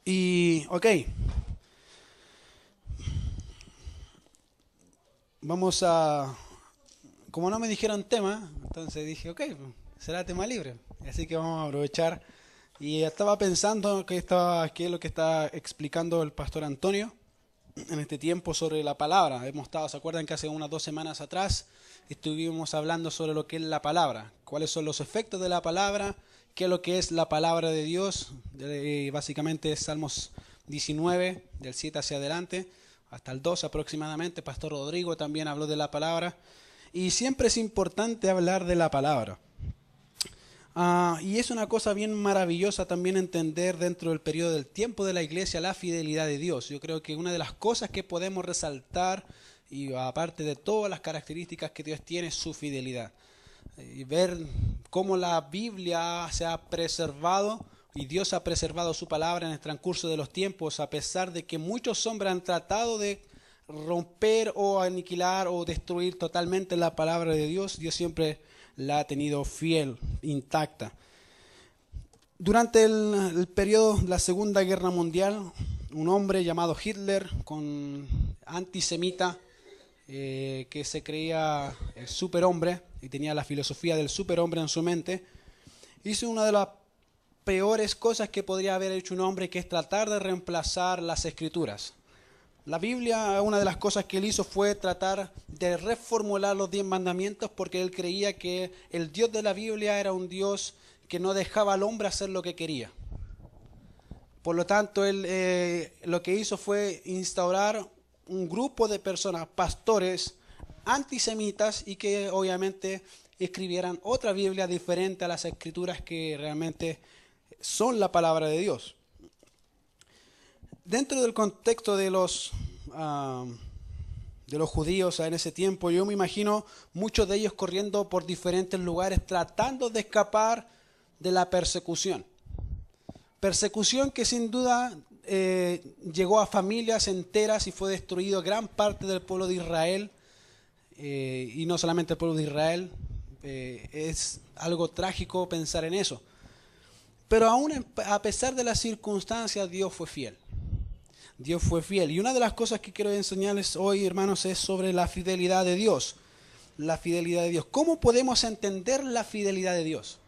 Ok, vamos a... Como no me dijeron tema, entonces dije, ok, será tema libre. Así que vamos a aprovechar. Y estaba pensando qué es lo que está explicando el pastor Antonio en este tiempo sobre la palabra. ¿Se acuerdan que hace unas 2 semanas atrás estuvimos hablando sobre lo que es la palabra? ¿Cuáles son los efectos de la palabra? ¿Qué es lo que es la palabra de Dios? Básicamente es Salmos 19, del 7 hacia adelante, hasta el 2 aproximadamente. Pastor Rodrigo también habló de la palabra. Y siempre es importante hablar de la palabra. Y es una cosa bien maravillosa también entender dentro del periodo del tiempo de la iglesia la fidelidad de Dios. Yo creo que una de las cosas que podemos resaltar, y aparte de todas las características que Dios tiene, es su fidelidad. Y ver cómo la Biblia se ha preservado y Dios ha preservado su palabra en el transcurso de los tiempos, a pesar de que muchos hombres han tratado de romper o aniquilar o destruir totalmente la palabra de Dios. Dios siempre la ha tenido fiel, intacta. Durante el periodo de la Segunda Guerra Mundial, un hombre llamado Hitler, antisemita, que se creía el superhombre y tenía la filosofía del superhombre en su mente, hizo una de las peores cosas que podría haber hecho un hombre, que es tratar de reemplazar las escrituras. La Biblia, una de las cosas que él hizo fue tratar de reformular los 10 mandamientos, porque él creía que el Dios de la Biblia era un Dios que no dejaba al hombre hacer lo que quería. Por lo tanto, él lo que hizo fue instaurar un grupo de personas, pastores antisemitas, y que obviamente escribieran otra Biblia diferente a las escrituras que realmente son la palabra de Dios. Dentro del contexto de los judíos en ese tiempo, yo me imagino muchos de ellos corriendo por diferentes lugares tratando de escapar de la persecución. Persecución que sin duda llegó a familias enteras y fue destruido gran parte del pueblo de Israel, y no solamente el pueblo de Israel. Es algo trágico pensar en eso. Pero aún a pesar de las circunstancias, Dios fue fiel. Dios fue fiel. Y una de las cosas que quiero enseñarles hoy, hermanos, es sobre la fidelidad de Dios. La fidelidad de Dios. ¿Cómo podemos entender la fidelidad de Dios?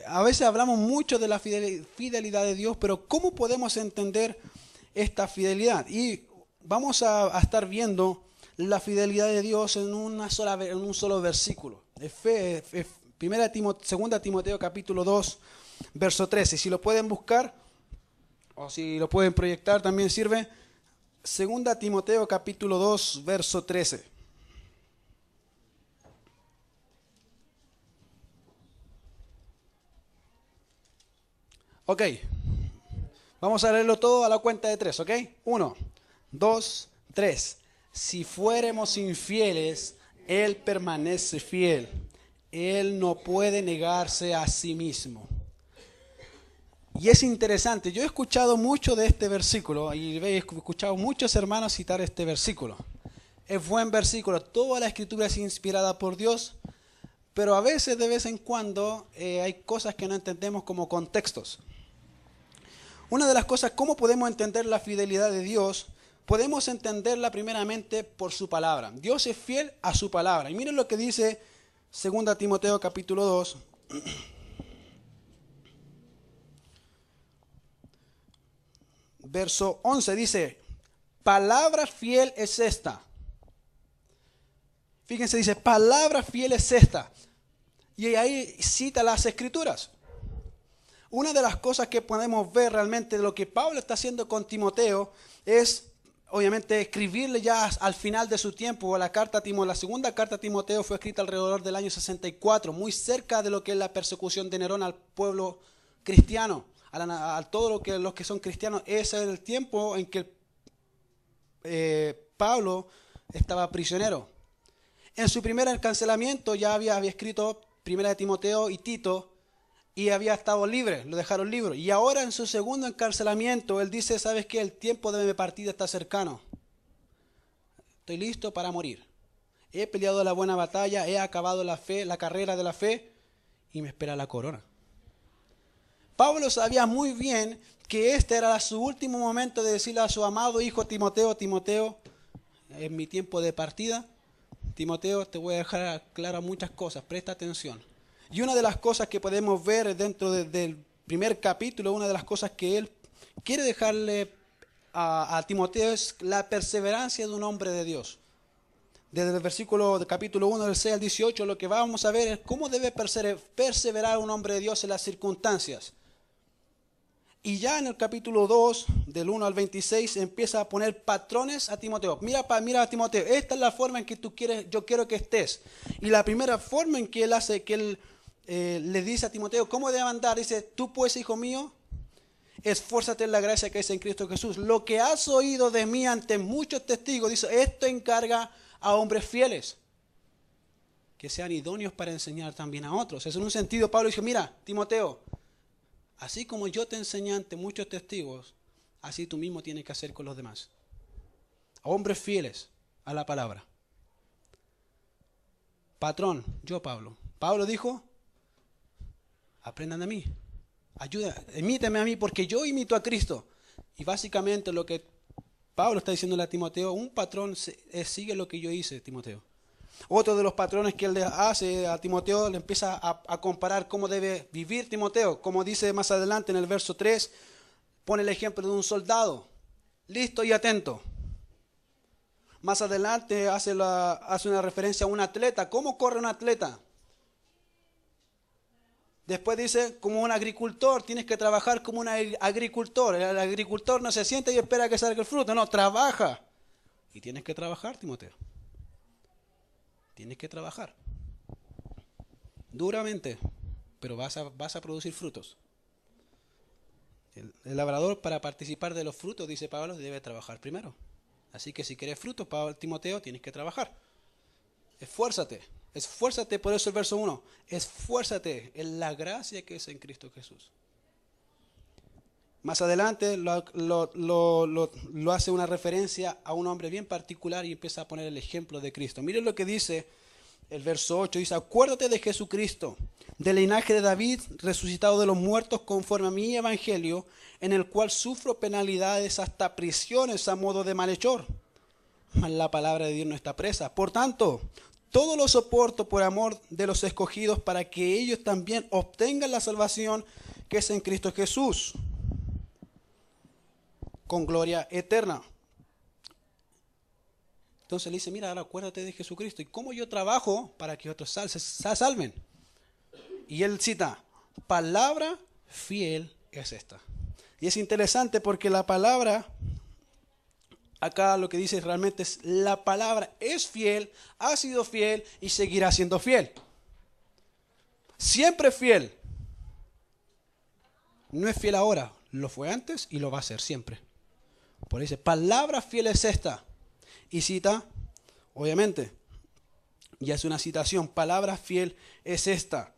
A veces hablamos mucho de la fidelidad de Dios, pero ¿cómo podemos entender esta fidelidad? Y vamos a estar viendo la fidelidad de Dios en un solo versículo. Segunda Timoteo capítulo 2, verso 13. Si lo pueden buscar, o si lo pueden proyectar, también sirve. Segunda Timoteo capítulo 2, verso 13. Ok, vamos a leerlo todo a la cuenta de 3, ¿ok? 1, 2, 3. Si fuéramos infieles, Él permanece fiel. Él no puede negarse a sí mismo. Y es interesante, yo he escuchado mucho de este versículo y he escuchado muchos hermanos citar este versículo. Es buen versículo, toda la escritura es inspirada por Dios, pero a veces, de vez en cuando, hay cosas que no entendemos como contextos. Una de las cosas, ¿cómo podemos entender la fidelidad de Dios? Podemos entenderla primeramente por su palabra. Dios es fiel a su palabra. Y miren lo que dice 2 Timoteo capítulo 2, verso 11. Dice, palabra fiel es esta. Fíjense, dice, palabra fiel es esta. Y ahí cita las escrituras. Una de las cosas que podemos ver realmente de lo que Pablo está haciendo con Timoteo es, obviamente, escribirle ya al final de su tiempo. La segunda carta a Timoteo fue escrita alrededor del año 64, muy cerca de lo que es la persecución de Nerón al pueblo cristiano, a todos los que son cristianos. Ese es el tiempo en que Pablo estaba prisionero. En su primer encarcelamiento ya había escrito Primera de Timoteo y Tito, y había estado libre, lo dejaron libre. Y ahora en su segundo encarcelamiento, él dice, ¿sabes qué? El tiempo de mi partida está cercano. Estoy listo para morir. He peleado la buena batalla, he acabado la carrera de la fe, y me espera la corona. Pablo sabía muy bien que este era su último momento de decirle a su amado hijo Timoteo, Timoteo, en mi tiempo de partida, Timoteo, te voy a dejar claras muchas cosas, presta atención. Y una de las cosas que podemos ver dentro del primer capítulo, una de las cosas que él quiere dejarle a Timoteo es la perseverancia de un hombre de Dios. Desde el versículo del capítulo 1 del 6 al 18, lo que vamos a ver es cómo debe perseverar un hombre de Dios en las circunstancias. Y ya en el capítulo 2, del 1 al 26, empieza a poner patrones a Timoteo. Mira a Timoteo, esta es la forma en que yo quiero que estés. Y la primera forma en que él le dice a Timoteo cómo debe andar, dice, tú pues, hijo mío, esfuérzate en la gracia que es en Cristo Jesús. Lo que has oído de mí ante muchos testigos, dice, esto encarga a hombres fieles, que sean idóneos para enseñar también a otros. Es en un sentido, Pablo dice, mira, Timoteo, así como yo te enseñé ante muchos testigos, así tú mismo tienes que hacer con los demás. A hombres fieles a la palabra. Patrón, yo Pablo. Pablo dijo, aprendan de mí. Imíteme a mí porque yo imito a Cristo. Y básicamente lo que Pablo está diciéndole a Timoteo, un patrón sigue lo que yo hice, Timoteo. Otro de los patrones que él le hace a Timoteo, le empieza a comparar cómo debe vivir Timoteo. Como dice más adelante en el verso 3, pone el ejemplo de un soldado, listo y atento. Más adelante hace una referencia a un atleta. ¿Cómo corre un atleta? Después dice, como un agricultor, tienes que trabajar como un agricultor. El agricultor no se sienta y espera que salga el fruto, no, trabaja. Y tienes que trabajar, Timoteo. Tienes que trabajar. Duramente, pero vas a producir frutos. El labrador, para participar de los frutos, dice Pablo, debe trabajar primero. Así que si quieres frutos, Timoteo, tienes que trabajar. Esfuérzate, por eso el verso 1. Esfuérzate en la gracia que es en Cristo Jesús. Más adelante lo hace una referencia a un hombre bien particular y empieza a poner el ejemplo de Cristo. Miren lo que dice el verso 8. Dice, acuérdate de Jesucristo, del linaje de David, resucitado de los muertos conforme a mi evangelio, en el cual sufro penalidades hasta prisiones a modo de malhechor. Mas la palabra de Dios no está presa. Por tanto, todo lo soporto por amor de los escogidos, para que ellos también obtengan la salvación que es en Cristo Jesús, con gloria eterna. Entonces le dice, mira, ahora acuérdate de Jesucristo. ¿Y cómo yo trabajo para que otros se salven? Y él cita, palabra fiel es esta. Y es interesante porque la palabra, acá lo que dice realmente es, la palabra es fiel, ha sido fiel y seguirá siendo fiel. Siempre fiel. No es fiel ahora, lo fue antes y lo va a ser siempre. Por eso dice, palabra fiel es esta. Y cita, obviamente, y hace una citación, palabra fiel es esta.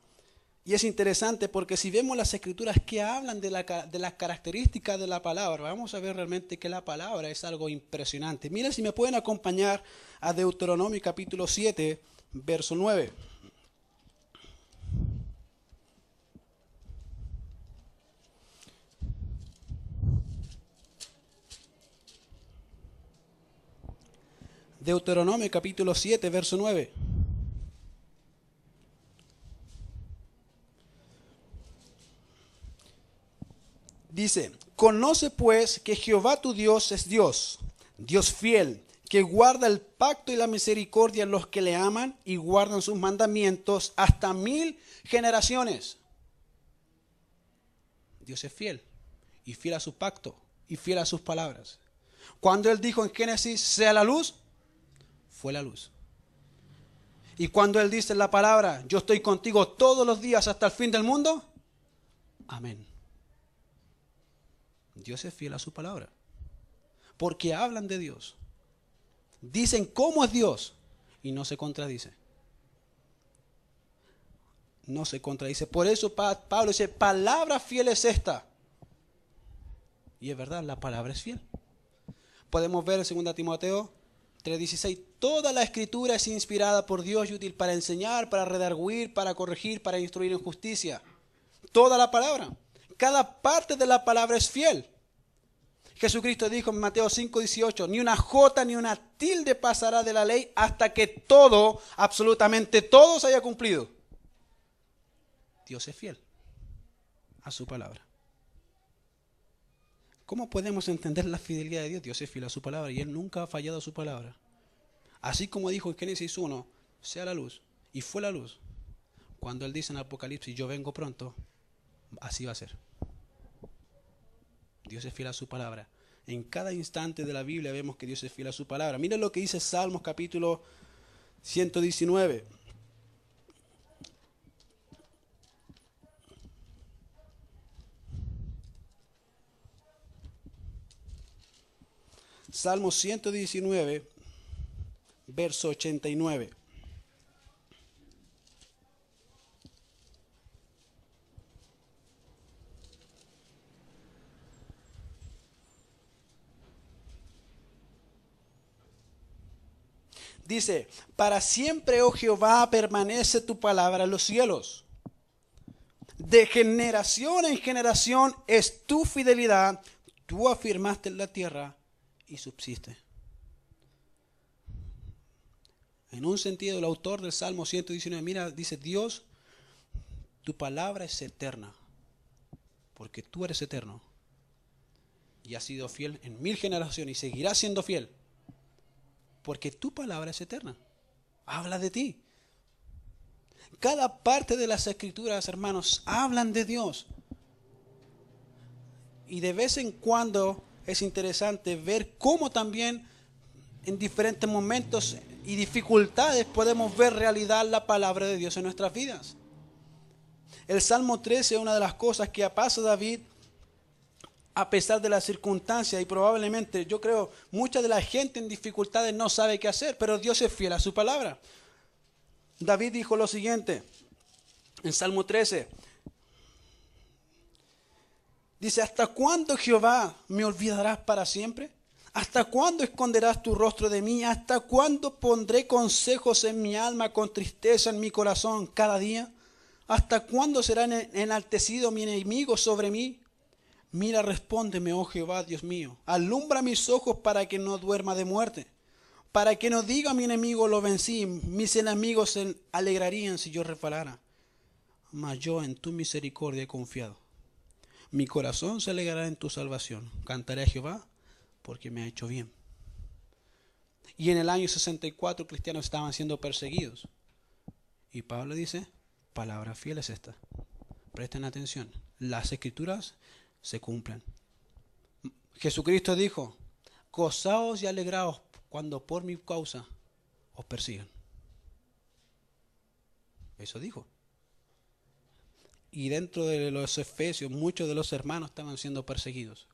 Y es interesante porque si vemos las escrituras que hablan de las características de la palabra, vamos a ver realmente que la palabra es algo impresionante. Miren si me pueden acompañar a Deuteronomio capítulo 7, verso 9. Deuteronomio capítulo 7, verso 9. Dice, conoce pues que Jehová tu Dios es Dios, Dios fiel, que guarda el pacto y la misericordia en los que le aman y guardan sus mandamientos hasta 1000 generaciones. Dios es fiel y fiel a su pacto y fiel a sus palabras. Cuando Él dijo en Génesis, sea la luz, fue la luz. Y cuando Él dice en la palabra, yo estoy contigo todos los días hasta el fin del mundo, amén. Dios es fiel a su palabra. Porque hablan de Dios. Dicen cómo es Dios y no se contradice. No se contradice. Por eso Pablo dice, palabra fiel es esta. Y es verdad, la palabra es fiel. Podemos ver en 2 Timoteo 3:16, toda la escritura es inspirada por Dios y útil para enseñar, para redarguir, para corregir, para instruir en justicia. Toda la palabra. Cada parte de la palabra es fiel. Jesucristo dijo en Mateo 5:18, ni una jota ni una tilde pasará de la ley hasta que todo, absolutamente todo se haya cumplido. Dios es fiel a su palabra. ¿Cómo podemos entender la fidelidad de Dios? Dios es fiel a su palabra y Él nunca ha fallado a su palabra. Así como dijo en Génesis 1, sea la luz, y fue la luz. Cuando Él dice en Apocalipsis, yo vengo pronto, así va a ser. Dios es fiel a su palabra. En cada instante de la Biblia vemos que Dios es fiel a su palabra. Miren lo que dice Salmos capítulo 119. Salmos 119, verso 89. Dice, para siempre, oh Jehová, permanece tu palabra en los cielos. De generación en generación es tu fidelidad. Tú afirmaste en la tierra y subsiste. En un sentido, el autor del Salmo 119, mira, dice, Dios, tu palabra es eterna, porque tú eres eterno. Y has sido fiel en 1000 generaciones y seguirás siendo fiel. Porque tu palabra es eterna. Habla de ti. Cada parte de las Escrituras, hermanos, hablan de Dios. Y de vez en cuando es interesante ver cómo también en diferentes momentos y dificultades podemos ver realidad la palabra de Dios en nuestras vidas. El Salmo 13 es una de las cosas que pasa David a pesar de las circunstancias, y probablemente, yo creo, mucha de la gente en dificultades no sabe qué hacer, pero Dios es fiel a su palabra. David dijo lo siguiente, en Salmo 13, dice, ¿hasta cuándo, Jehová, me olvidarás para siempre? ¿Hasta cuándo esconderás tu rostro de mí? ¿Hasta cuándo pondré consejos en mi alma con tristeza en mi corazón cada día? ¿Hasta cuándo será enaltecido mi enemigo sobre mí? Mira, respóndeme, oh Jehová, Dios mío. Alumbra mis ojos para que no duerma de muerte. Para que no diga mi enemigo lo vencí. Mis enemigos se alegrarían si yo resbalara. Mas yo en tu misericordia he confiado. Mi corazón se alegrará en tu salvación. Cantaré a Jehová porque me ha hecho bien. Y en el año 64 cristianos estaban siendo perseguidos. Y Pablo dice, palabra fiel es esta. Presten atención. Las escrituras se cumplen. Jesucristo dijo, gozaos y alegraos cuando por mi causa os persigan. Eso dijo. Y dentro de los Efesios, muchos de los hermanos estaban siendo perseguidos.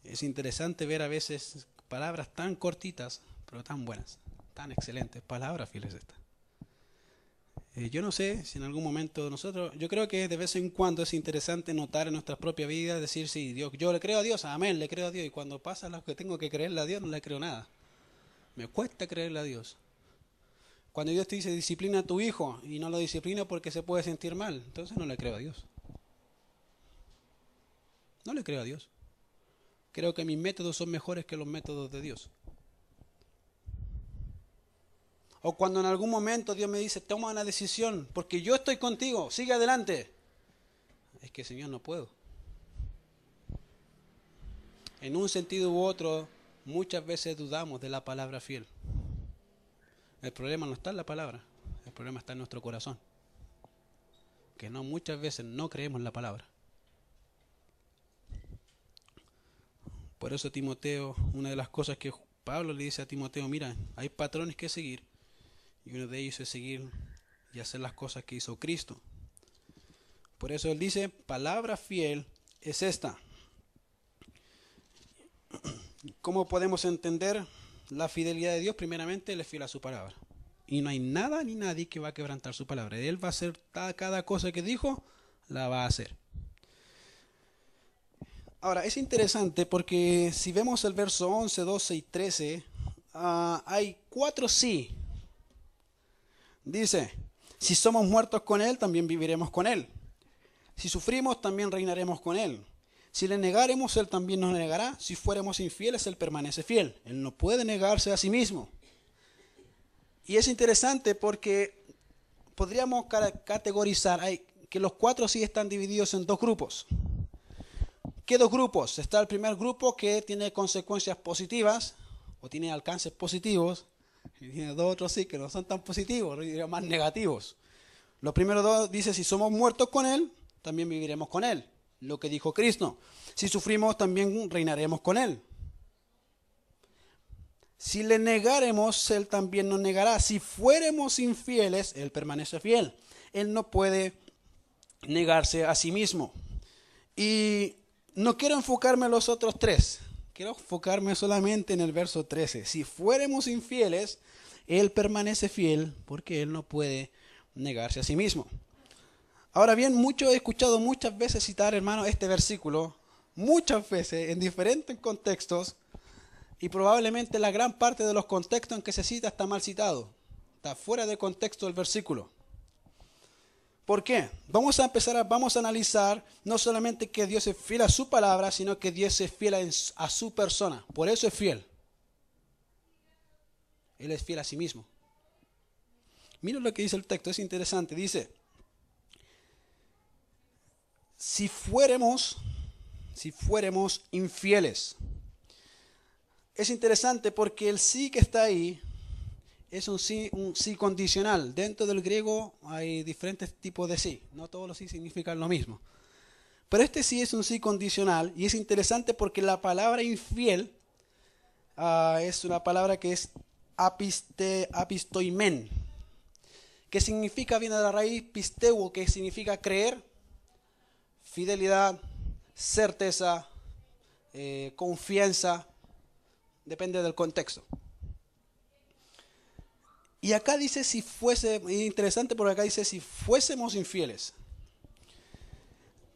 Es interesante ver a veces palabras tan cortitas, pero tan buenas, tan excelentes. Palabras fieles estas. Yo no sé si en algún momento nosotros, yo creo que de vez en cuando es interesante notar en nuestra propia vida, decir, sí, Dios, yo le creo a Dios, amén, le creo a Dios, y cuando pasa lo que tengo que creerle a Dios, no le creo nada. Me cuesta creerle a Dios. Cuando Dios te dice, disciplina a tu hijo, y no lo disciplina porque se puede sentir mal, entonces no le creo a Dios. No le creo a Dios. Creo que mis métodos son mejores que los métodos de Dios. O cuando en algún momento Dios me dice, toma una decisión, porque yo estoy contigo, sigue adelante. Es que, Señor, no puedo. En un sentido u otro, muchas veces dudamos de la palabra fiel. El problema no está en la palabra, el problema está en nuestro corazón. Que no, muchas veces no creemos en la palabra. Por eso Timoteo, una de las cosas que Pablo le dice a Timoteo, mira, hay patrones que seguir. Y uno de ellos es seguir y hacer las cosas que hizo Cristo. Por eso él dice, palabra fiel es esta. ¿Cómo podemos entender la fidelidad de Dios? Primeramente, Él es fiel a su palabra. Y no hay nada ni nadie que va a quebrantar su palabra. Él va a hacer cada cosa que dijo, la va a hacer. Ahora, es interesante porque si vemos el verso 11, 12 y 13, hay 4 sí. Dice, si somos muertos con Él, también viviremos con Él. Si sufrimos, también reinaremos con Él. Si le negaremos, Él también nos negará. Si fuéramos infieles, Él permanece fiel. Él no puede negarse a sí mismo. Y es interesante porque podríamos categorizar que los 4 sí están divididos en 2 grupos. ¿Qué 2 grupos? Está el primer grupo que tiene consecuencias positivas o tiene alcances positivos. Y tiene 2 otros sí que no son tan positivos, diría más negativos. Los primeros 2 dice, si somos muertos con Él, también viviremos con Él. Lo que dijo Cristo. Si sufrimos, también reinaremos con Él. Si le negaremos, Él también nos negará. Si fuéramos infieles, Él permanece fiel. Él no puede negarse a sí mismo. Y no quiero enfocarme en los otros 3. Quiero enfocarme solamente en el verso 13. Si fuéramos infieles, Él permanece fiel porque Él no puede negarse a sí mismo. Ahora bien, he escuchado muchas veces citar, hermano, este versículo, muchas veces en diferentes contextos, y probablemente la gran parte de los contextos en que se cita está mal citado. Está fuera de contexto el versículo. ¿Por qué? Vamos a analizar no solamente que Dios es fiel a su palabra, sino que Dios es fiel a su persona. Por eso es fiel. Él es fiel a sí mismo. Mira lo que dice el texto, es interesante. Dice, si fuéramos infieles. Es interesante porque el sí que está ahí es un sí condicional. Dentro del griego hay diferentes tipos de sí. No todos los sí significan lo mismo. Pero este sí es un sí condicional y es interesante porque la palabra infiel es una palabra que es apistoimen, que significa, viene de la raíz pisteuo, que significa creer, fidelidad, certeza, confianza, depende del contexto. Y acá dice interesante porque acá dice si fuésemos infieles.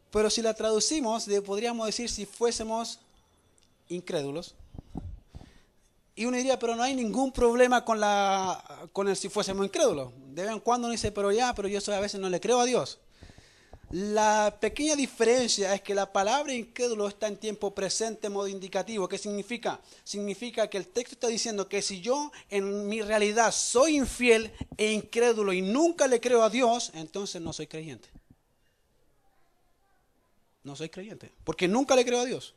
Pero si la traducimos, podríamos decir si fuésemos incrédulos. Y uno diría, pero no hay ningún problema con el si fuésemos incrédulos. De vez en cuando uno dice, pero yo a veces no le creo a Dios. La pequeña diferencia es que la palabra incrédulo está en tiempo presente, modo indicativo. ¿Qué significa? Significa que el texto está diciendo que si yo en mi realidad soy infiel e incrédulo y nunca le creo a Dios, entonces no soy creyente. No soy creyente, porque nunca le creo a Dios.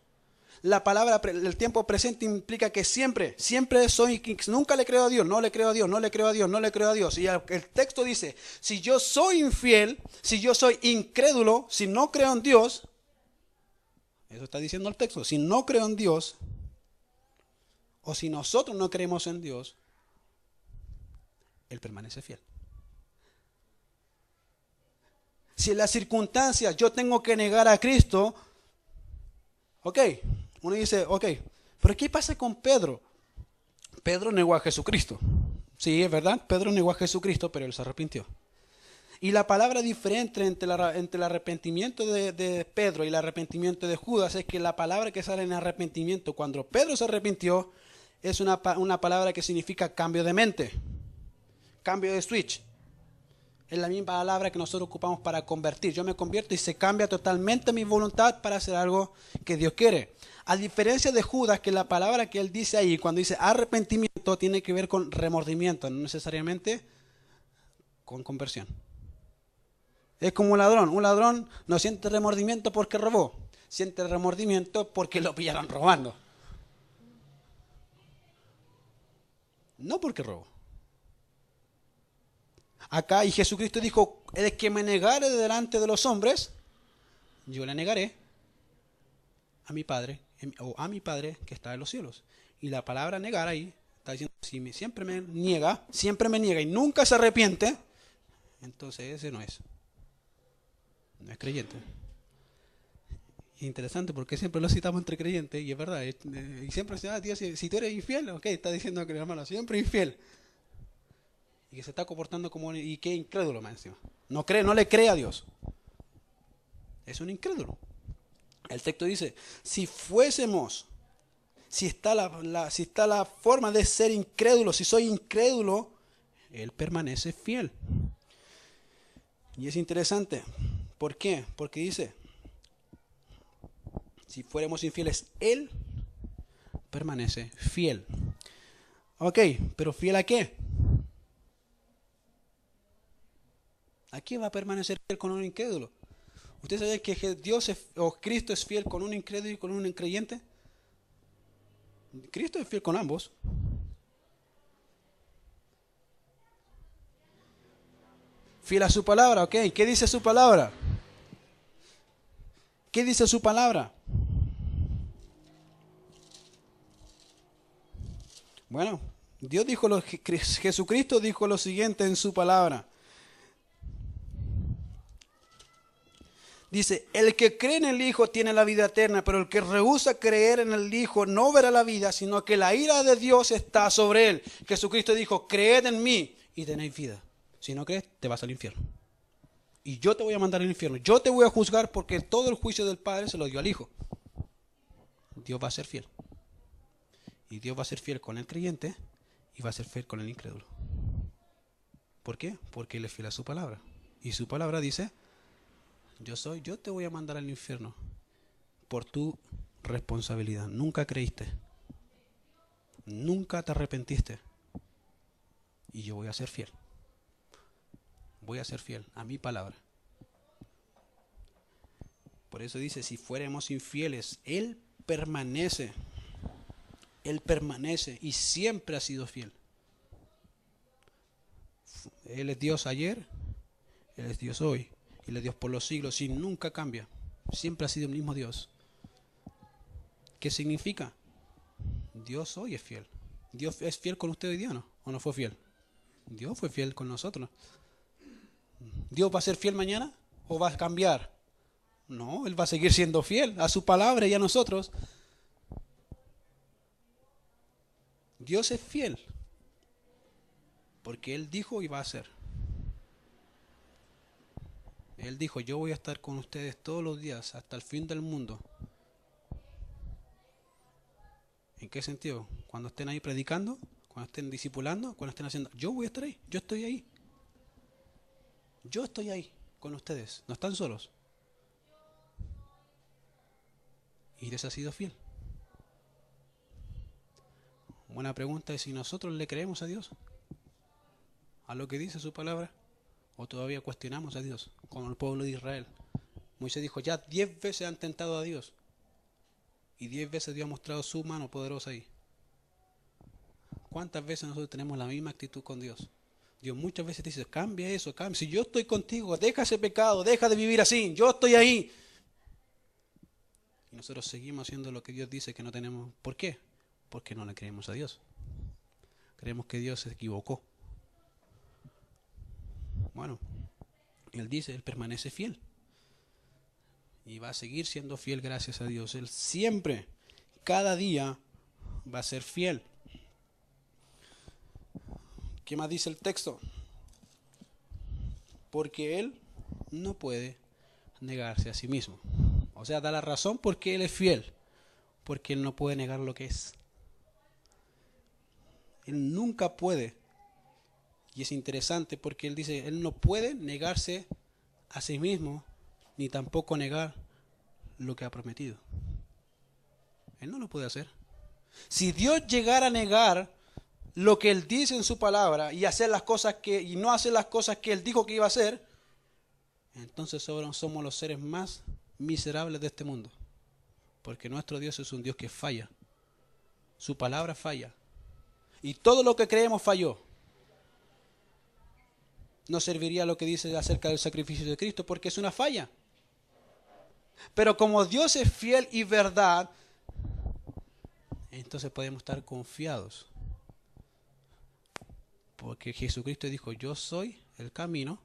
La palabra, el tiempo presente implica que siempre nunca le creo a Dios, no le creo a Dios, no le creo a Dios, no le creo a Dios. Y el texto dice, si yo soy infiel, si yo soy incrédulo, si no creo en Dios, eso está diciendo el texto, si no creo en Dios, o si nosotros no creemos en Dios, Él permanece fiel. Si en las circunstancias yo tengo que negar a Cristo, ok, uno dice, ok, pero ¿qué pasa con Pedro? Pedro negó a Jesucristo. Sí, es verdad, Pedro negó a Jesucristo, pero él se arrepintió. Y la palabra diferente entre el arrepentimiento de Pedro y el arrepentimiento de Judas es que la palabra que sale en arrepentimiento cuando Pedro se arrepintió es una palabra que significa cambio de mente, cambio de switch. Es la misma palabra que nosotros ocupamos para convertir. Yo me convierto y se cambia totalmente mi voluntad para hacer algo que Dios quiere. A diferencia de Judas, que la palabra que él dice ahí, cuando dice arrepentimiento, tiene que ver con remordimiento, no necesariamente con conversión. Es como un ladrón. Un ladrón no siente remordimiento porque robó. Siente remordimiento porque lo pillaron robando. No porque robó. Acá, y Jesucristo dijo, el que me negare delante de los hombres, yo le negaré a mi Padre, o a mi Padre que está en los cielos. Y la palabra negar ahí está diciendo, si siempre me niega y nunca se arrepiente, entonces ese no es creyente. Interesante porque siempre lo citamos entre creyentes, y es verdad, y siempre se Dios, si tú eres infiel, ok, está diciendo que el hermano siempre infiel. Y que se está comportando como y que incrédulo más encima. No le cree a Dios. Es un incrédulo. El texto dice, si está la forma de ser incrédulo, si soy incrédulo, Él permanece fiel. Y es interesante, ¿Por qué? Porque dice, si fuéramos infieles, Él permanece fiel. Ok, pero ¿fiel a qué? ¿A qué va a permanecer fiel con un incrédulo? ¿Usted sabe que Dios o Cristo es fiel con un incrédulo y con un increyente? Cristo es fiel con ambos. Fiel a su palabra, ok. ¿Qué dice su palabra? ¿Qué dice su palabra? Bueno, Jesucristo dijo lo siguiente en su palabra. Dice, el que cree en el Hijo tiene la vida eterna, pero el que rehúsa creer en el Hijo no verá la vida, sino que la ira de Dios está sobre él. Jesucristo dijo, creed en mí y tenéis vida. Si no crees, te vas al infierno. Y yo te voy a mandar al infierno. Yo te voy a juzgar porque todo el juicio del Padre se lo dio al Hijo. Dios va a ser fiel. Y Dios va a ser fiel con el creyente y va a ser fiel con el incrédulo. ¿Por qué? Porque Él es fiel a su palabra. Y su palabra dice, yo te voy a mandar al infierno por tu responsabilidad. Nunca creíste. Nunca te arrepentiste. Y yo voy a ser fiel. Voy a ser fiel a mi palabra. Por eso dice, si fuéramos infieles, Él permanece. Él permanece y siempre ha sido fiel. Él es Dios ayer, Él es Dios hoy, Él es Dios por los siglos y nunca cambia. Siempre ha sido el mismo Dios. ¿Qué significa? Dios hoy es fiel. ¿Dios es fiel con usted hoy día, no? ¿O no fue fiel? Dios fue fiel con nosotros. ¿Dios va a ser fiel mañana o va a cambiar? No, Él va a seguir siendo fiel a su palabra y a nosotros. Dios es fiel porque Él dijo y va a hacer. Él dijo, yo voy a estar con ustedes todos los días hasta el fin del mundo. ¿En qué sentido? Cuando estén ahí predicando, cuando estén discipulando, cuando estén haciendo... Yo voy a estar ahí, yo estoy ahí. Yo estoy ahí con ustedes, no están solos. Y Dios ha sido fiel. Buena pregunta es si nosotros le creemos a Dios, a lo que dice su palabra, o todavía cuestionamos a Dios, como el pueblo de Israel. Moisés dijo, ya 10 veces han tentado a Dios, y 10 veces Dios ha mostrado su mano poderosa ahí. ¿Cuántas veces nosotros tenemos la misma actitud con Dios? Dios muchas veces dice, cambia eso, cambia. Si yo estoy contigo, deja ese pecado, deja de vivir así, yo estoy ahí. Y nosotros seguimos haciendo lo que Dios dice que no tenemos. ¿Por qué? Porque no le creemos a Dios. Creemos que Dios se equivocó. Bueno, Él dice, Él permanece fiel. Y va a seguir siendo fiel gracias a Dios. Él siempre, cada día, va a ser fiel. ¿Qué más dice el texto? Porque Él no puede negarse a sí mismo. O sea, da la razón porque Él es fiel. Porque Él no puede negar lo que es. Él nunca puede. Y es interesante porque Él dice, Él no puede negarse a sí mismo, ni tampoco negar lo que ha prometido. Él no lo puede hacer. Si Dios llegara a negar lo que Él dice en su palabra y hacer las cosas y no hacer las cosas que Él dijo que iba a hacer, entonces somos los seres más miserables de este mundo. Porque nuestro Dios es un Dios que falla. Su palabra falla. Y todo lo que creemos falló. No serviría lo que dice acerca del sacrificio de Cristo porque es una falla. Pero como Dios es fiel y verdad, entonces podemos estar confiados. Porque Jesucristo dijo, yo soy el camino.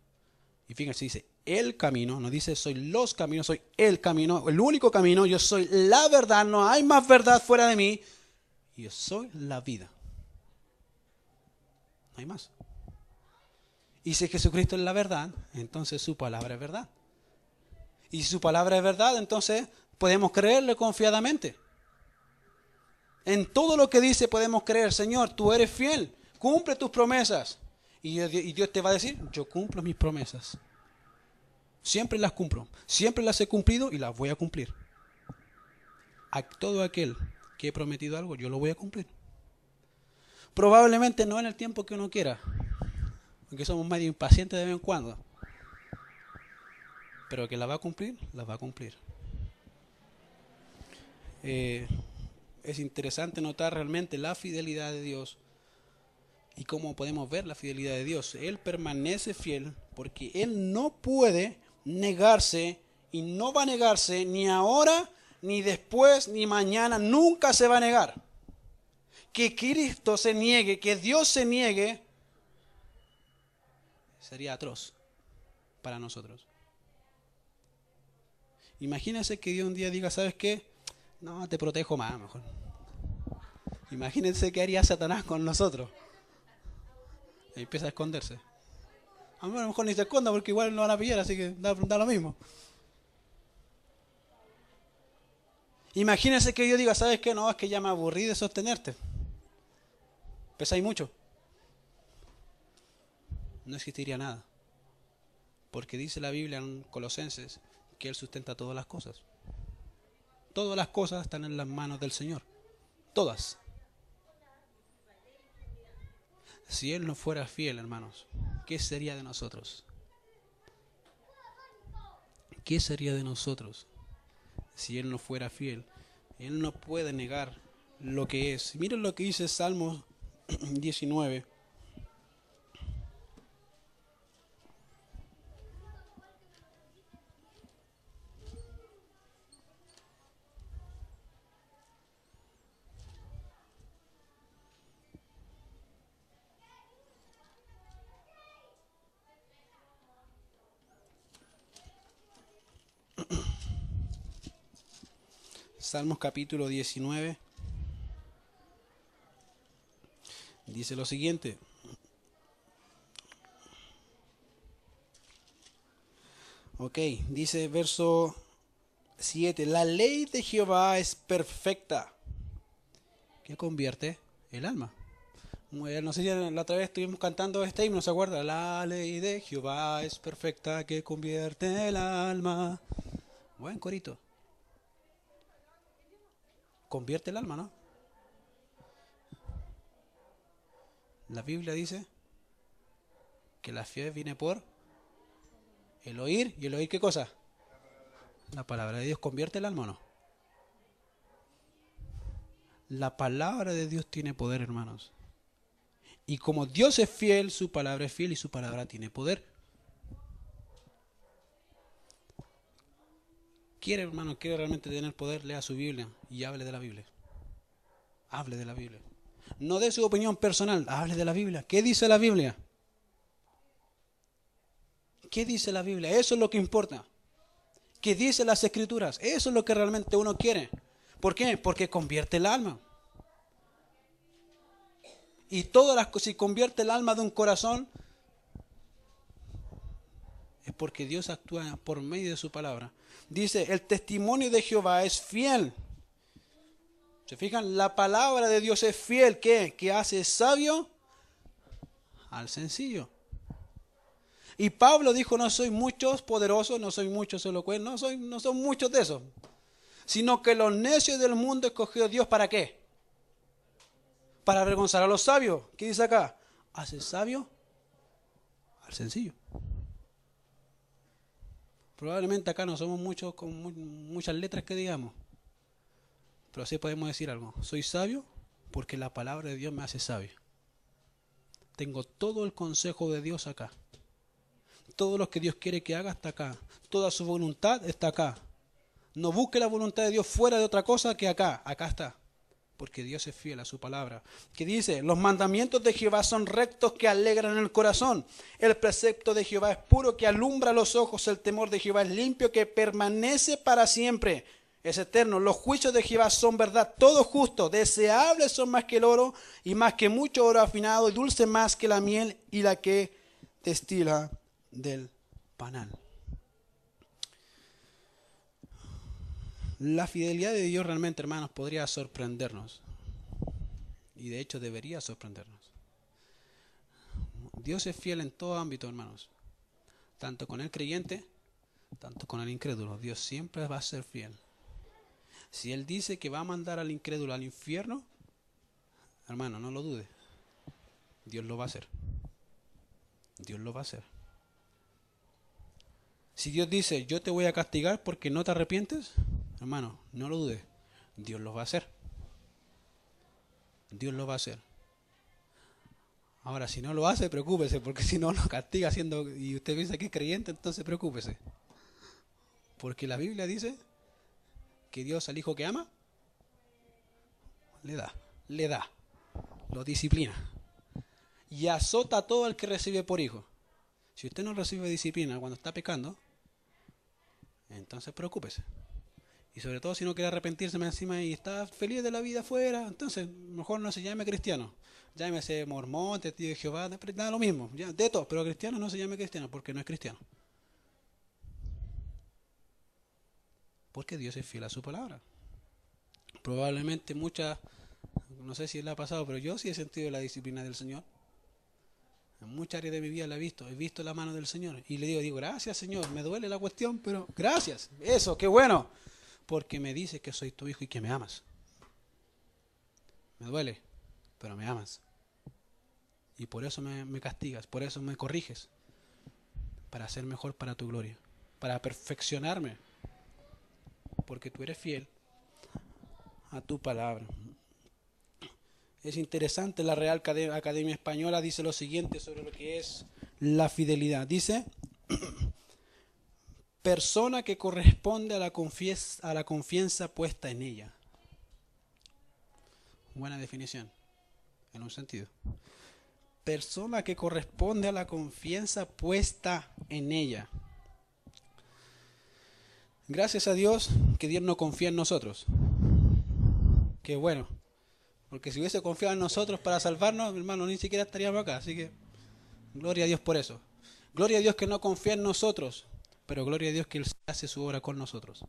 Y fíjense, dice el camino, no dice soy los caminos, soy el camino, el único camino, yo soy la verdad, no hay más verdad fuera de mí. Y yo soy la vida. No hay más. Y si Jesucristo es la verdad, entonces su palabra es verdad. Y si su palabra es verdad, entonces podemos creerle confiadamente. En todo lo que dice podemos creer, Señor, tú eres fiel, cumple tus promesas. Y Dios te va a decir, yo cumplo mis promesas. Siempre las cumplo. Siempre las he cumplido y las voy a cumplir. A todo aquel que he prometido algo, yo lo voy a cumplir. Probablemente no en el tiempo que uno quiera, porque somos medio impacientes de vez en cuando. Pero que la va a cumplir, la va a cumplir. Es interesante notar realmente la fidelidad de Dios y cómo podemos ver la fidelidad de Dios. Él permanece fiel porque Él no puede negarse y no va a negarse ni ahora, ni después, ni mañana. Nunca se va a negar. Que Cristo se niegue, que Dios se niegue, sería atroz para nosotros. Imagínense que Dios un día diga, ¿sabes qué? No, te protejo más, mejor. Imagínense qué haría Satanás con nosotros. Y empieza a esconderse. A lo mejor ni se esconda porque igual no van a pillar, así que da lo mismo. Imagínense que yo diga, ¿sabes qué? No, es que ya me aburrí de sostenerte. Pesáis mucho. No existiría nada. Porque dice la Biblia en Colosenses que Él sustenta todas las cosas. Todas las cosas están en las manos del Señor. Todas. Si Él no fuera fiel, hermanos, ¿qué sería de nosotros? ¿Qué sería de nosotros si Él no fuera fiel? Él no puede negar lo que es. Miren lo que dice Salmos 19. Salmos capítulo 19. Dice lo siguiente. Ok, dice verso 7. La ley de Jehová es perfecta. ¿Qué convierte? El alma. No sé si la otra vez estuvimos cantando este himno, ¿se acuerda? La ley de Jehová es perfecta, que convierte el alma. Buen corito. Convierte el alma, ¿no? La Biblia dice que la fe viene por el oír. ¿Y el oír qué cosa? La palabra de Dios convierte el alma, ¿o no? La palabra de Dios tiene poder, hermanos. Y como Dios es fiel, su palabra es fiel y su palabra tiene poder. Quiere, hermano, quiere realmente tener poder, lea su Biblia y hable de la Biblia. Hable de la Biblia. No dé su opinión personal, hable de la Biblia. ¿Qué dice la Biblia? ¿Qué dice la Biblia? Eso es lo que importa. ¿Qué dice las Escrituras? Eso es lo que realmente uno quiere. ¿Por qué? Porque convierte el alma. Y todas las cosas, si convierte el alma de un corazón, es porque Dios actúa por medio de su palabra. Dice, el testimonio de Jehová es fiel. ¿Se fijan? La palabra de Dios es fiel. ¿Qué? Que hace sabio al sencillo. Y Pablo dijo, no soy muchos poderosos, no soy muchos elocuentes, no son muchos de esos. Sino que los necios del mundo escogió Dios, ¿para qué? Para avergonzar a los sabios. ¿Qué dice acá? Hace sabio al sencillo. Probablemente acá no somos muchos con muchas letras que digamos. Pero sí podemos decir algo. Soy sabio porque la palabra de Dios me hace sabio. Tengo todo el consejo de Dios acá. Todo lo que Dios quiere que haga está acá. Toda su voluntad está acá. No busque la voluntad de Dios fuera de otra cosa que acá. Acá está. Porque Dios es fiel a su palabra. Que dice, los mandamientos de Jehová son rectos que alegran el corazón. El precepto de Jehová es puro que alumbra los ojos. El temor de Jehová es limpio que permanece para siempre. Es eterno. Los juicios de Jehová son verdad, todo justo. Deseables son más que el oro y más que mucho oro afinado y dulce más que la miel y la que destila del panal. La fidelidad de Dios realmente, hermanos, podría sorprendernos. Y de hecho debería sorprendernos. Dios es fiel en todo ámbito, hermanos. Tanto con el creyente tanto con el incrédulo. Dios siempre va a ser fiel. Si Él dice que va a mandar al incrédulo al infierno, hermano, no lo dude. Dios lo va a hacer. Dios lo va a hacer. Si Dios dice, yo te voy a castigar porque no te arrepientes, hermano, no lo dudes. Dios lo va a hacer. Dios lo va a hacer. Ahora, si no lo hace, preocúpese, porque si no lo castiga haciendo, y usted piensa que es creyente, entonces preocúpese. Porque la Biblia dice que Dios al hijo que ama, le da, lo disciplina. Y azota a todo el que recibe por hijo. Si usted no recibe disciplina cuando está pecando, entonces preocúpese. Y sobre todo si no quiere arrepentirse más encima y está feliz de la vida afuera, entonces mejor no se llame cristiano. Llámese mormón, testigo de Jehová, da lo mismo, ya, de todo, pero cristiano no se llame cristiano porque no es cristiano. Porque Dios es fiel a su palabra. Probablemente muchas, no sé si le ha pasado, pero yo sí he sentido la disciplina del Señor. En muchas áreas de mi vida la he visto la mano del Señor. Y le digo, gracias Señor, me duele la cuestión, pero gracias, eso, qué bueno. Porque me dices que soy tu hijo y que me amas. Me duele, pero me amas. Y por eso me castigas, por eso me corriges. Para ser mejor para tu gloria. Para perfeccionarme. Porque tú eres fiel a tu palabra. Es interesante, la Real Academia Española dice lo siguiente sobre lo que es la fidelidad. Dice, persona que corresponde a la confianza puesta en ella. Buena definición, en un sentido. Persona que corresponde a la confianza puesta en ella. Gracias a Dios que Dios no confía en nosotros. Qué bueno. Porque si hubiese confiado en nosotros para salvarnos, hermano, ni siquiera estaríamos acá. Así que, gloria a Dios por eso. Gloria a Dios que no confía en nosotros, pero gloria a Dios que Él hace su obra con nosotros.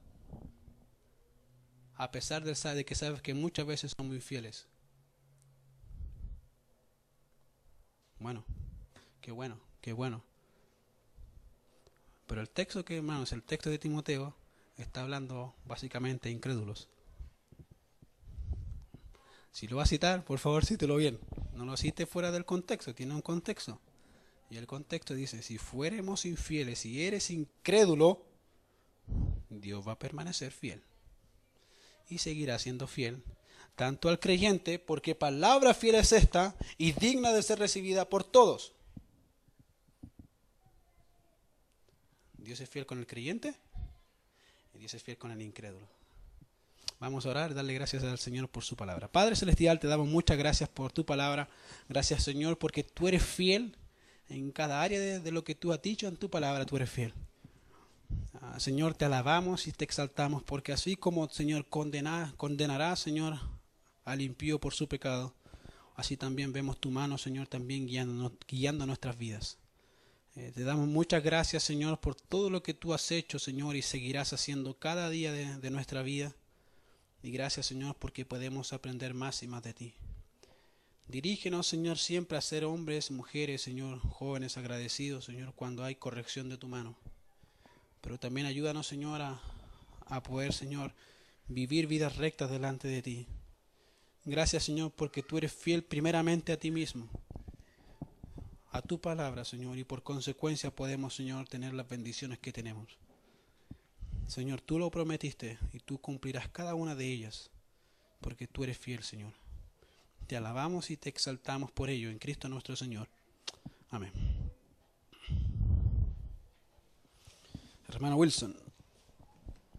A pesar de que sabes que muchas veces son muy fieles. Bueno, qué bueno, qué bueno. Pero el texto que, hermanos, el texto de Timoteo está hablando básicamente de incrédulos. Si lo va a citar, por favor cítelo bien. No lo cite fuera del contexto, tiene un contexto. Y el contexto dice, si fuéramos infieles, si eres incrédulo, Dios va a permanecer fiel. Y seguirá siendo fiel, tanto al creyente, porque palabra fiel es esta, y digna de ser recibida por todos. Dios es fiel con el creyente, y Dios es fiel con el incrédulo. Vamos a orar, darle gracias al Señor por su palabra. Padre Celestial, te damos muchas gracias por tu palabra. Gracias, Señor, porque tú eres fiel en cada área de lo que tú has dicho en tu palabra, tú eres fiel. Señor, te alabamos y te exaltamos, porque así como, Señor, condenará, Señor, al impío por su pecado, así también vemos tu mano, Señor, también guiando nuestras vidas. Te damos muchas gracias, Señor, por todo lo que tú has hecho, Señor, y seguirás haciendo cada día de nuestra vida. Y gracias, Señor, porque podemos aprender más y más de ti. Dirígenos, Señor, siempre a ser hombres, mujeres, Señor, jóvenes agradecidos, Señor, cuando hay corrección de tu mano. Pero también ayúdanos, Señor, a poder, Señor, vivir vidas rectas delante de ti. Gracias, Señor, porque tú eres fiel primeramente a ti mismo, a tu palabra, Señor, y por consecuencia podemos, Señor, tener las bendiciones que tenemos. Señor, tú lo prometiste y tú cumplirás cada una de ellas, porque tú eres fiel, Señor. Te alabamos y te exaltamos por ello en Cristo nuestro Señor. Amén. Hermano Wilson.